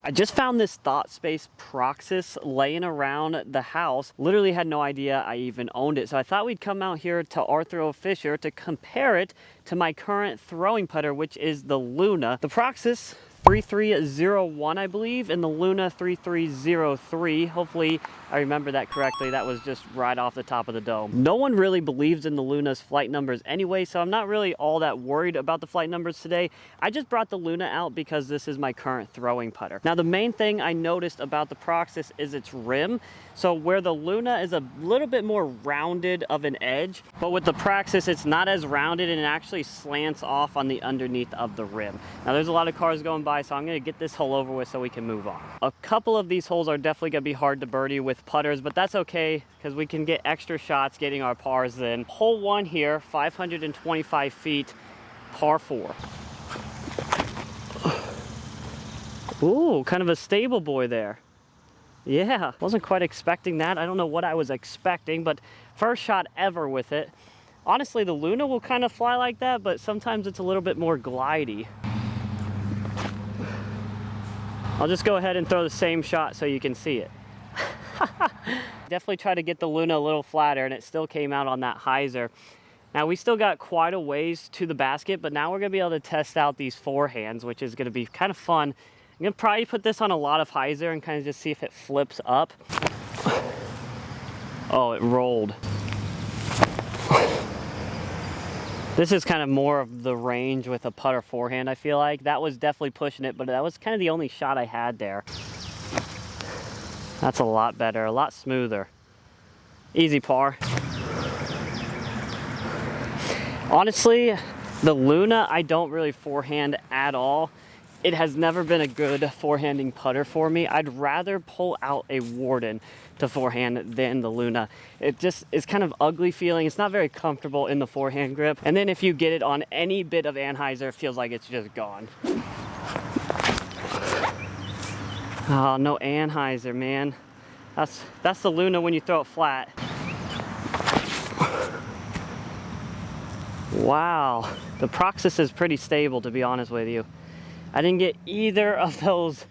I just found this Thought Space Proxys laying around the house. Literally had no idea I even owned it. So I thought we'd come out here to Arthur O. Fisher to compare it to my current throwing putter, which is the Luna. The Proxys 3301, I believe, and the Luna 3303. Hopefully I remember that correctly. That was just right off the top of the dome. No one really believes in the Luna's flight numbers anyway, so I'm not really all that worried about the flight numbers today. I just brought the Luna out because this is my current throwing putter. Now, the main thing I noticed about the Proxys is its rim. So where the Luna is a little bit more rounded of an edge, but with the Proxys, it's not as rounded and it actually slants off on the underneath of the rim. Now, there's a lot of cars going by, so I'm gonna get this hole over with so we can move on. A couple of these holes are definitely gonna be hard to birdie with putters, but that's okay because we can get extra shots getting our pars in. Hole 1 here, 525 feet, par 4. Ooh, kind of a stable boy there. Yeah, wasn't quite expecting that. I don't know what I was expecting, but first shot ever with it. Honestly, the Luna will kind of fly like that, but sometimes it's a little bit more glidey. I'll just go ahead and throw the same shot so you can see it. Definitely try to get the Luna a little flatter, and it still came out on that hyzer. Now, we still got quite a ways to the basket, but now we're gonna be able to test out these forehands, which is gonna be kind of fun. I'm gonna probably put this on a lot of hyzer and kind of just see if it flips up. Oh, it rolled. This is kind of more of the range with a putter forehand, I feel like. That was definitely pushing it, but that was kind of the only shot I had there. That's a lot better, a lot smoother. Easy par. Honestly, the Luna, I don't really forehand at all. It has never been a good forehanding putter for me. I'd rather pull out a Warden to forehand than the Luna. It just is kind of ugly feeling. It's not very comfortable in the forehand grip. And then if you get it on any bit of anhyzer, it feels like it's just gone. Oh, no anhyzer, man. That's the Luna when you throw it flat. Wow, the Proxys is pretty stable, to be honest with you. I didn't get either of those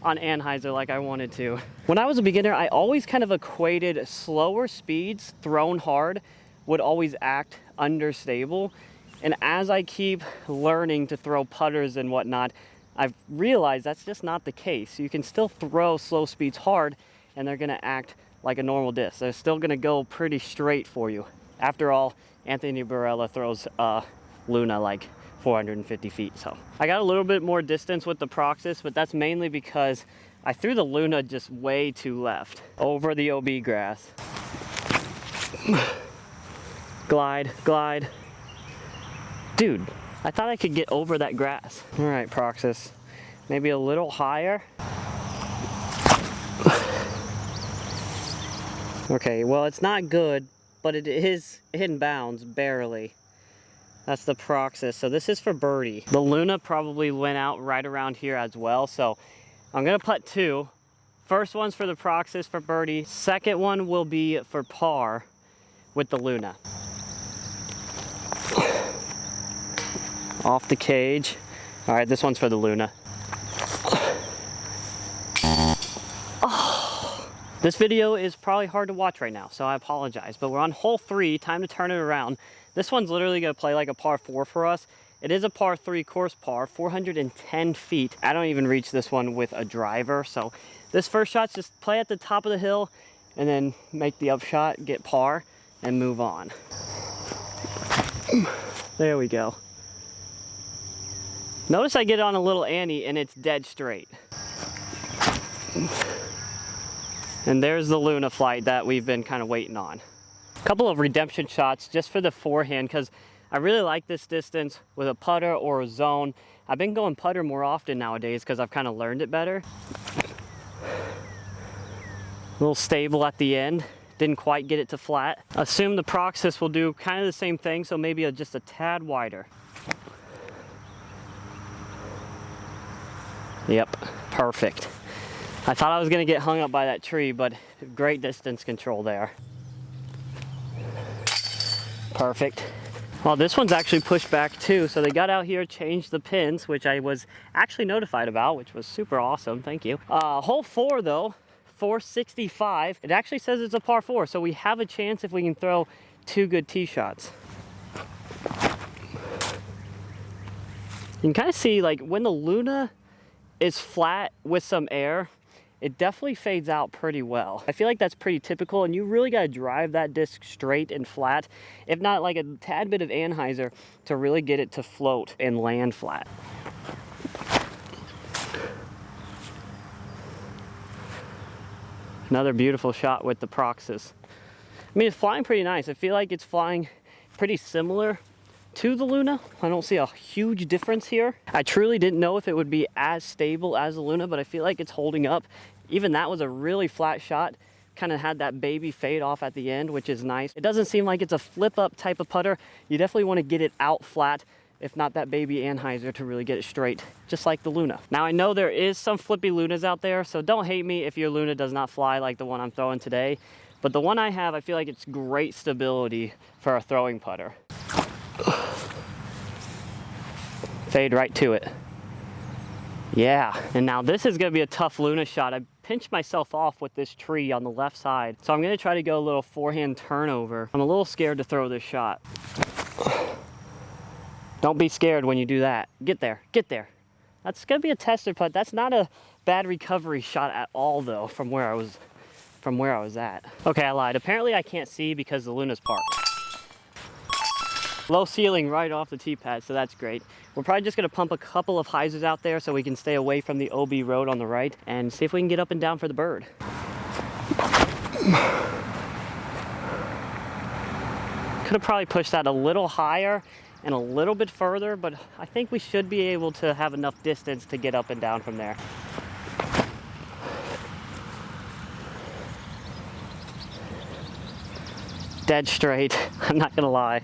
on anhyzer like I wanted to. When I was a beginner, I always kind of equated slower speeds thrown hard would always act understable. And as I keep learning to throw putters and whatnot, I've realized that's just not the case. You can still throw slow speeds hard and they're gonna act like a normal disc. They're still gonna go pretty straight for you. After all, Anthony Barella throws Luna like 450 feet. So I got a little bit more distance with the Proxys, but that's mainly because I threw the Luna just way too left over the OB grass. Glide, glide. Dude, I thought I could get over that grass. All right, Proxys, maybe a little higher. Okay, well, it's not good, but it is in bounds, barely. That's the Proxys. So this is for birdie. The Luna probably went out right around here as well. So I'm gonna putt 2. First one's for the Proxys for birdie. Second one will be for par with the Luna. Off the cage. All right, this one's for the Luna. Oh. This video is probably hard to watch right now, so I apologize, but we're on hole 3, time to turn it around. This one's literally gonna play like a par 4 for us. It is a par 3 course par, 410 feet. I don't even reach this one with a driver. So this first shot's just play at the top of the hill and then make the upshot, get par, and move on. There we go. Notice I get on a little ante and it's dead straight. And there's the Luna flight that we've been kind of waiting on. A couple of redemption shots just for the forehand because I really like this distance with a putter or a zone. I've been going putter more often nowadays because I've kind of learned it better. A little stable at the end. Didn't quite get it to flat. Assume the Proxys will do kind of the same thing, so maybe just a tad wider. Yep, perfect. I thought I was gonna get hung up by that tree, but great distance control there. Perfect. Well, this one's actually pushed back too. So they got out here, changed the pins, which I was actually notified about, which was super awesome. Thank you. Hole 4 though, 465. It actually says it's a par 4. So we have a chance if we can throw 2 good tee shots. You can kind of see like when the Luna is flat with some air, it definitely fades out pretty well. I feel like that's pretty typical, and you really got to drive that disc straight and flat, if not like a tad bit of anhyzer to really get it to float and land flat. Another beautiful shot with the Proxys. I mean, it's flying pretty nice. I feel like it's flying pretty similar to the Luna. I don't see a huge difference here. I truly didn't know if it would be as stable as the Luna, but I feel like it's holding up. Even that was a really flat shot. Kind of had that baby fade off at the end, which is nice. It doesn't seem like it's a flip up type of putter. You definitely want to get it out flat, if not that baby anhyzer, to really get it straight, just like the Luna. Now I know there is some flippy Lunas out there, so don't hate me if your Luna does not fly like the one I'm throwing today. But the one I have, I feel like it's great stability for a throwing putter. Fade right to it. Yeah, and now this is gonna be a tough Luna shot. I pinched myself off with this tree on the left side, so I'm gonna try to go a little forehand turnover. I'm a little scared to throw this shot. Don't be scared when you do that. Get there, get there. That's gonna be a tester putt. That's not a bad recovery shot at all though, from where I was at. Okay, I lied. Apparently I can't see because the Luna's parked. Low ceiling right off the tee pad, so that's great. We're probably just gonna pump a couple of hyzers out there so we can stay away from the OB road on the right and see if we can get up and down for the bird. Could have probably pushed that a little higher and a little bit further, but I think we should be able to have enough distance to get up and down from there. Dead straight, I'm not gonna lie.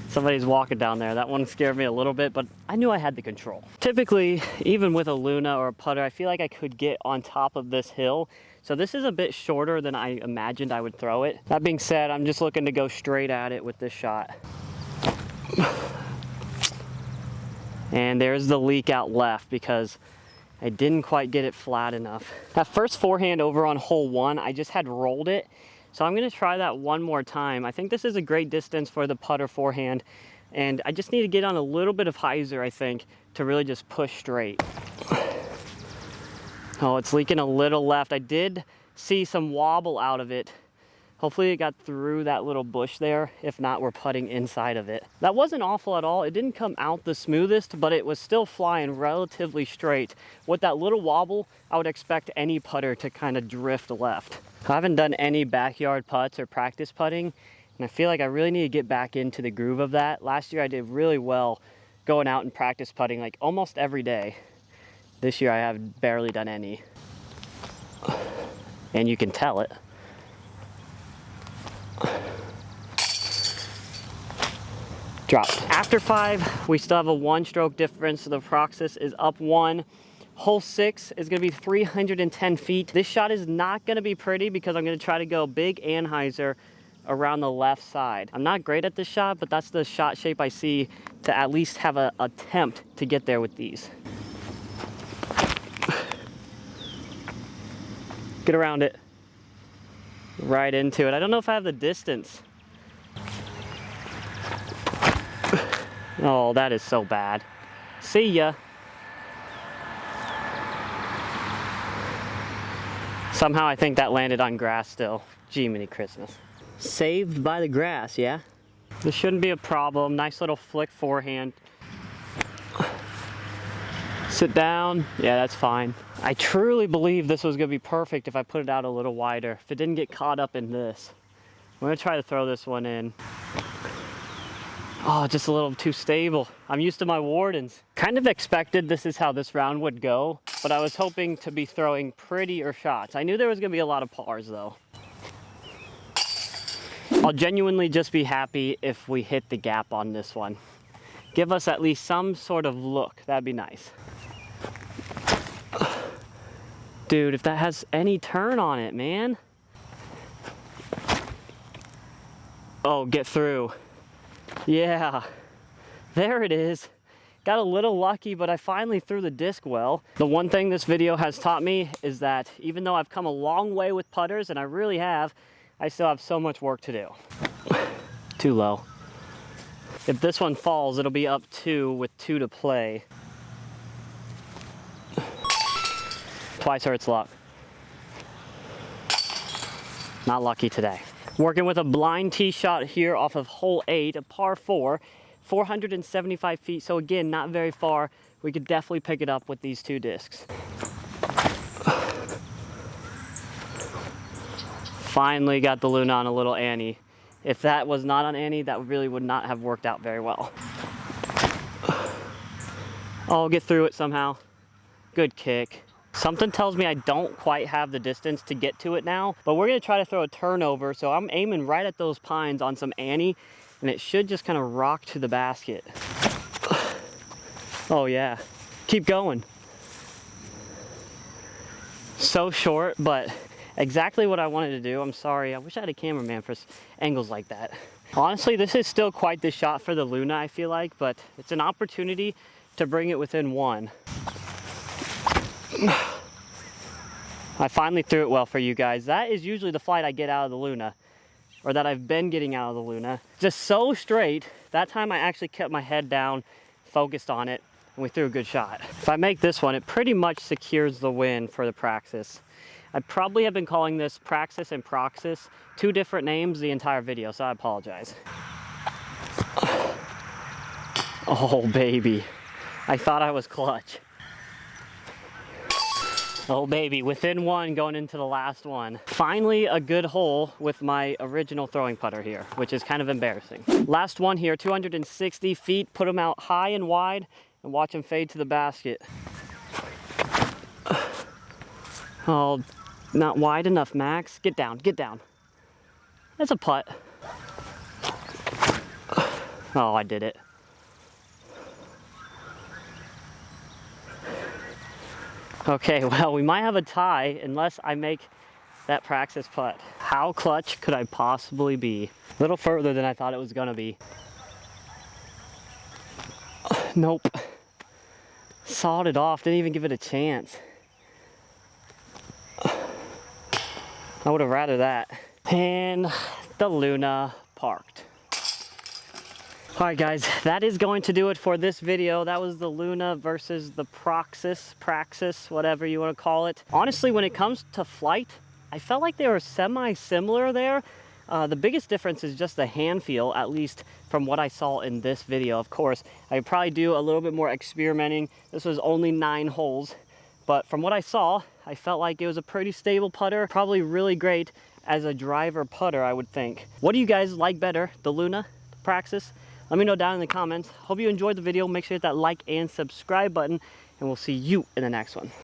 Somebody's walking down there. That one scared me a little bit, but I knew I had the control. Typically, even with a Luna or a putter, I feel like I could get on top of this hill. So this is a bit shorter than I imagined I would throw it. That being said, I'm just looking to go straight at it with this shot. And there's the leak out left because I didn't quite get it flat enough. That first forehand over on hole 1, I just had rolled it. So I'm gonna try that one more time. I think this is a great distance for the putter forehand, and I just need to get on a little bit of hyzer, I think, to really just push straight. Oh, it's leaking a little left. I did see some wobble out of it. Hopefully it got through that little bush there. If not, we're putting inside of it. That wasn't awful at all. It didn't come out the smoothest, but it was still flying relatively straight. With that little wobble, I would expect any putter to kind of drift left. I haven't done any backyard putts or practice putting, and I feel like I really need to get back into the groove of that. Last year I did really well going out and practice putting like almost every day. This year I have barely done any. And you can tell it. Drop. After 5, we still have a 1-stroke difference, so the Proxys is up 1. Hole 6 is gonna be 310 feet. This shot is not gonna be pretty because I'm gonna try to go big anhyzer around the left side. I'm not great at this shot, but that's the shot shape I see to at least have an attempt to get there with these. Get around it. Right into it. I don't know if I have the distance. Oh, that is so bad. See ya. Somehow I think that landed on grass still. Jiminy Christmas. Saved by the grass, yeah? This shouldn't be a problem. Nice little flick forehand. Sit down. Yeah, that's fine. I truly believe this was gonna be perfect if I put it out a little wider. If it didn't get caught up in this. I'm gonna try to throw this one in. Oh, just a little too stable. I'm used to my Wardens. Kind of expected this is how this round would go, but I was hoping to be throwing prettier shots. I knew there was gonna be a lot of pars though. I'll genuinely just be happy if we hit the gap on this one. Give us at least some sort of look. That'd be nice. Dude, if that has any turn on it, man. Oh, get through. Yeah, there it is. Got a little lucky, but I finally threw the disc well. The one thing this video has taught me is that even though I've come a long way with putters, and I really have, I still have so much work to do. Too low. If this one falls, it'll be up 2 with 2 to play. Twice hurts luck. Not lucky today. Working with a blind tee shot here off of hole 8, a par 4, 475 feet. So again, not very far. We could definitely pick it up with these 2 discs. Finally got the Luna on a little Annie. If that was not on Annie, that really would not have worked out very well. I'll get through it somehow. Good kick. Something tells me I don't quite have the distance to get to it now, but we're gonna try to throw a turnover, so I'm aiming right at those pines on some Annie, and it should just kind of rock to the basket. Oh yeah, keep going. So short, but exactly what I wanted to do. I'm sorry, I wish I had a cameraman for angles like that. Honestly, this is still quite the shot for the Luna, I feel like, but it's an opportunity to bring it within 1. I finally threw it well for you guys. That is usually the flight I get out of the Luna, or that I've been getting out of the Luna. Just so straight. That time I actually kept my head down, focused on it, and we threw a good shot. If I make this one, it pretty much secures the win for the Praxis. I probably have been calling this Praxis and Proxis 2 different names the entire video, so I apologize. Oh baby, I thought I was clutch. Oh baby, within 1 going into the last one. Finally a good hole with my original throwing putter here, which is kind of embarrassing. Last one here, 260 feet, put them out high and wide and watch them fade to the basket. Oh, not wide enough, Max. Get down, get down. That's a putt. Oh, I did it. Okay, well, we might have a tie unless I make that Praxis putt. How clutch could I possibly be? A little further than I thought it was gonna be. Nope. Sawed it off, didn't even give it a chance. I would have rather that. And the Luna parked. All right guys, that is going to do it for this video. That was the Luna versus the Praxis, whatever you want to call it. Honestly, when it comes to flight, I felt like they were semi-similar there. The biggest difference is just the hand feel, at least from what I saw in this video. Of course, I could probably do a little bit more experimenting. This was only 9 holes, but from what I saw, I felt like it was a pretty stable putter, probably really great as a driver putter, I would think. What do you guys like better, the Luna, the Praxis? Let me know down in the comments. Hope you enjoyed the video. Make sure to hit that like and subscribe button, and we'll see you in the next one.